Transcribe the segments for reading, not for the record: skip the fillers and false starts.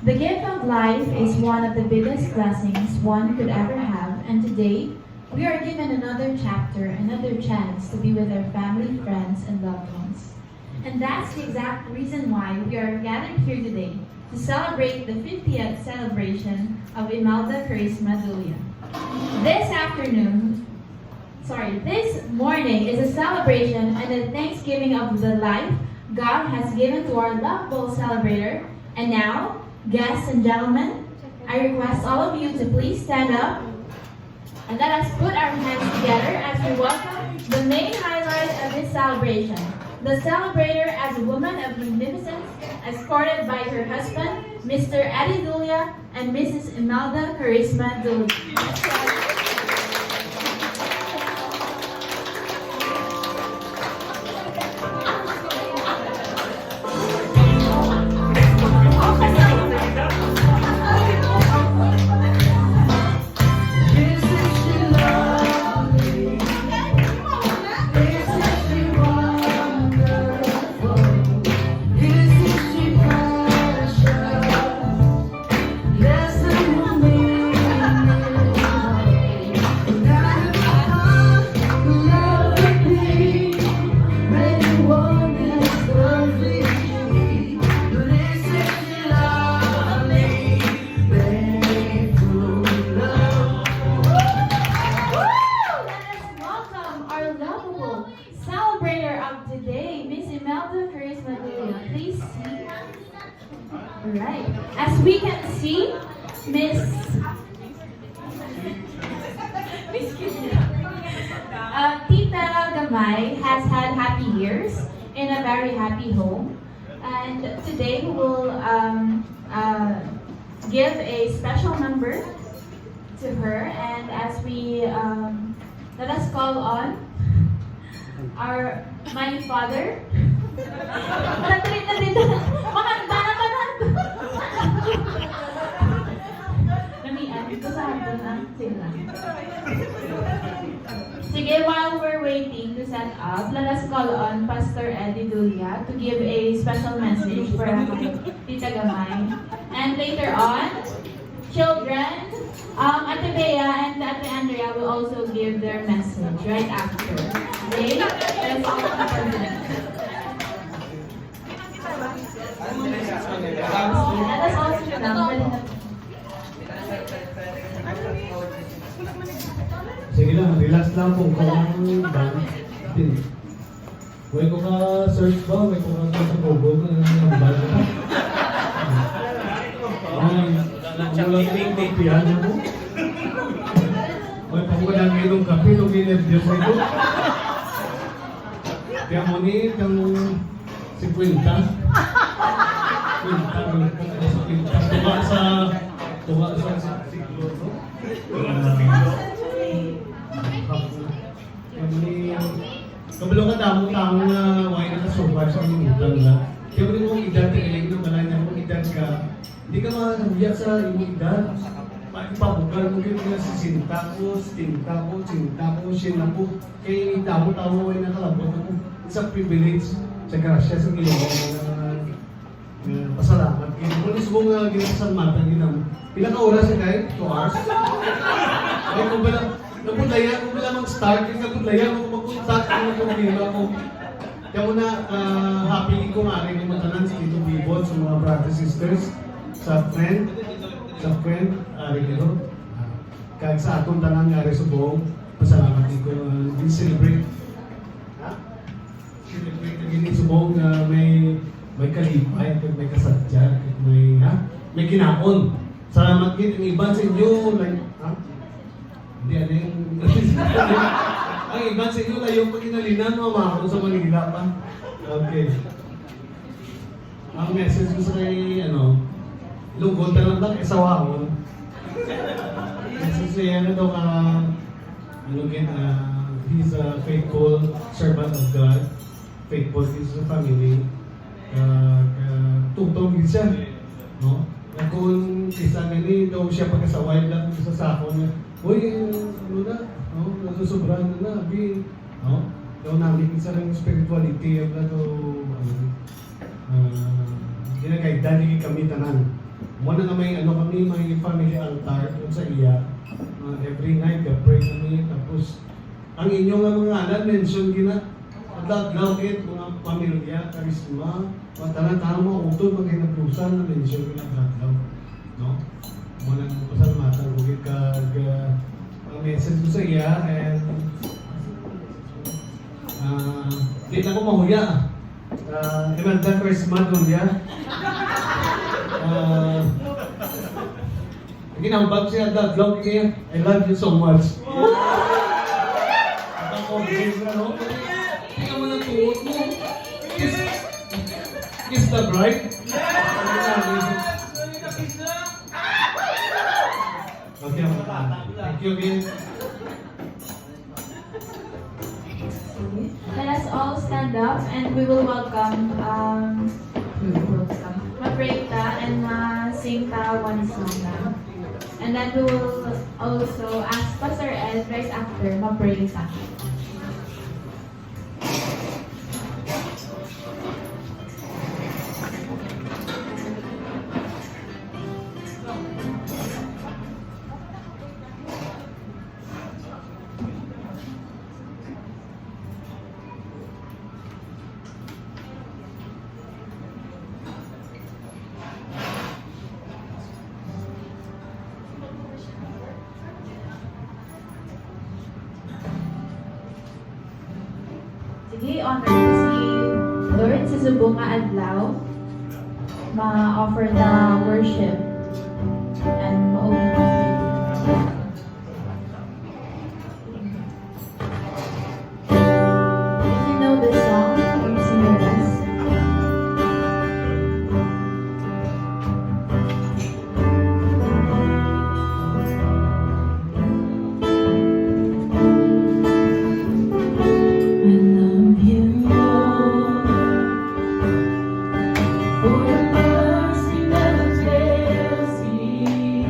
The gift of life is one of the biggest blessings one could ever have, and today we are given another chapter, another chance to be with our family, friends, and loved ones. And that's the exact reason why we are gathered here today to celebrate the 50th celebration of Imelda Charisma Dulia. This morning is a celebration and a thanksgiving of the life God has given to our lovable celebrator. And now, guests and gentlemen, I request all of you to please stand up and let us put our hands together as we welcome the main highlight of this celebration. The celebrator as a woman of magnificence, escorted by her husband, Mr. Eddie Dulia, and Mrs. Imelda Charisma Dulia. Alright. As we can see, Tita Gamay has had happy years in a very happy home. And today we will give a special number to her. And as we let us call on my father. Sige, while we're waiting to set up, let us call on Pastor Eddie Dulia to give a special message for Tita Gamay. And later on, children, Ate Bea and Ate Andrea will also give their message right after. Okay? Let us all continue. Let us all sit down. Sige lang, relax lang kung kailangan bang din. May ko ka search ba? May ko ka sa Google kung ano yung bag mo? Ang ulang yung piano mo? May pakulang ilong kape, nung inervyos mo ito? Kaya mo ni, kang 50. 50, tuwa sa siglo, no? Kabalo ka tamo-tamo na why nakasurvive sa minutan lang. Kaya mo rin mong edad, kailangan ng malay na mong edad ka, hindi ka makasabiyak sa imong edad. Ipabugal mo yun na si sinta ko, sina ko. Kaya tamo-tamo ay nakalabot ako. It's a privilege sa grasya sa Ginoo pasalamat. Kaya mo rin mong ginasasan mata ginam. Ilang oras na kahit? 2 hours? Ay kung pala, napudlaya ko pala mag-start, yung napudlaya ko mag-start, ano kung ginawa ko. Kaya muna, happy ko nga rin yung matanan sa Tito Bibot, sa mga brothers sisters, sa friend, rin ito. Kahit sa atong tanang nga rin sa buong, pasalamat din ko, din-celebrate. Celebrate na gini sa buong na may kalipay, may kasadya, may kinaon. Salamat din, ang iba sa inyo, like, hindi ano yung... ang iba sa inyo, layong pag-inalinan, mamakon sa Manila pa. Okay. Ang message ko sa kay, lungkot na lang ba, isawahon. Message niya na daw he's a faithful servant of God. Faithful to his family. Tugtong din siya. No? Na kung isa nili daw siya pagkasaway lang sa sako niya, uy, nasusobrahan na, daw namin isa ng spirituality, ginagaydan kami tanan. Muna na may ano kami, may family altar kung sa iya. Every night, pray kami. Tapos, ang inyong mga alam, mention gina, adlaw kit mga pamilya, karisma, pagtanan-tanan mo, utol, maghinagpusan na mention gina adlaw. No? Muna na pasalamatan, bukit message ko sa iya, and di na ko mahuya. Imanda Christmas Mahuya. Ginambag siya that vlog niya. I love you so much. Ang confidence na, no? Tingnan mo ng tuot mo. Kiss the bride. Okay, thank you again. Let us all stand up and we will welcome Mabreka and sing ta one song now. And then we will also ask Pastor Ed right after Mabreka. Sige, honor si Lord sa subong nga adlaw ma-offer na worship and ma-open na if you know this song or sing your best. I love you more for your mercy never fails me.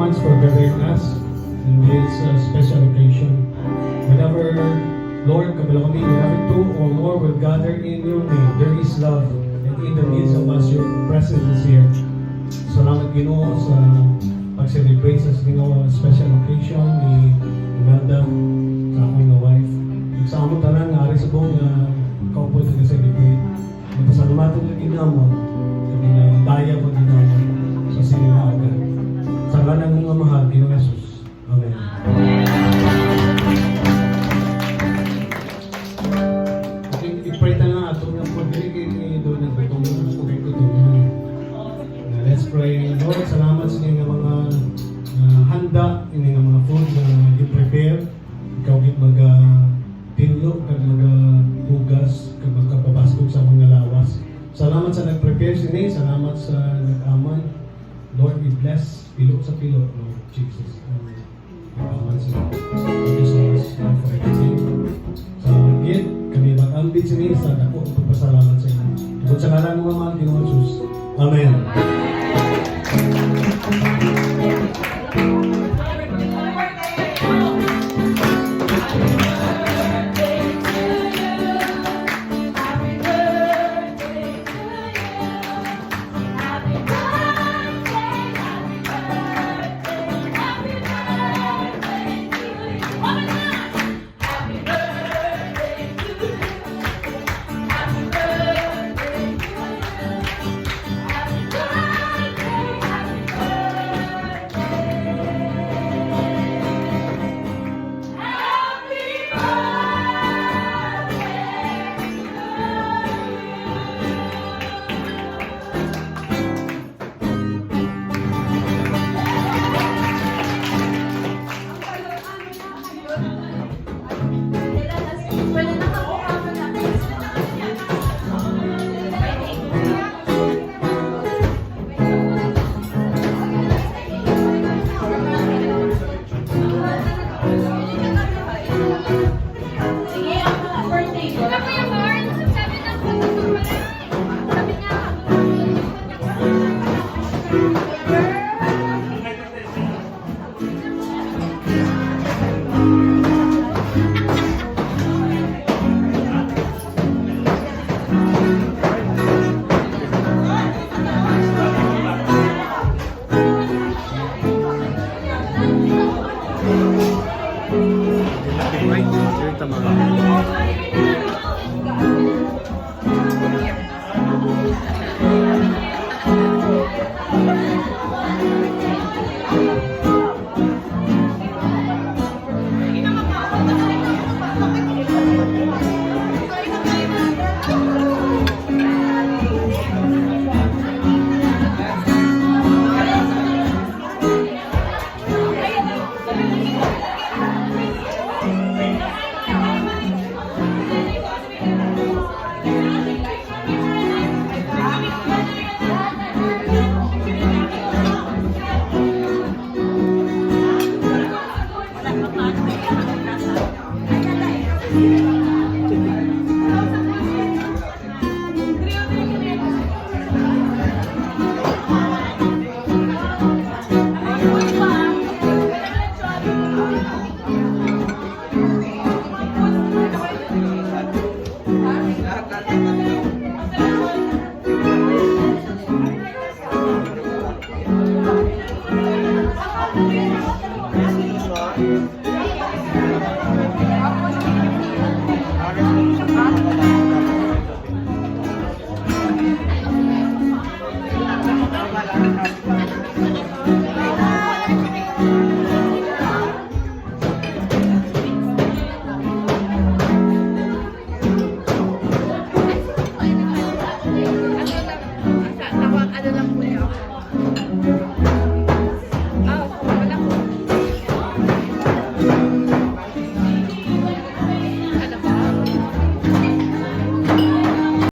much for gathering us in this special occasion. Whenever, Lord, kabalo kami, whenever two or more will gather in your name, there is love. And in the midst of us, your presence is here. Salamat Ginoo sa pag-celebrate sa Ginoo special occasion ni Imelda sa akong nga wife. Sa among tanan nga ari sa buong couple to celebrate. Napasalamatan ng ginamo, kami na daya pag ginamo sa sininaga. Sa ngalan ng mga mahal, Ginoo Jesus. Amen. Okay, i-pray na nga ito nga pag-dirigate ni doon na itong okay ko ito. Let's pray. Lord, salamat sa inyong mga handa, inyong mga food na i-prepare. Ikaw git mag-tinlo, kag mag-hugas, kag magkapabaskog sa mga lawas. Salamat sa nag-prepare sini, salamat sa nag-aman. Lord, we bless pilo sa pilo, Lord Jesus. Nag-aman sila. Thank you so much for everything. Sa git, kami mag-ambit sini sa dako, pagpasalamat sa inyo. Tungkol sa kalang mga mga Ginoo Jesus. Amen.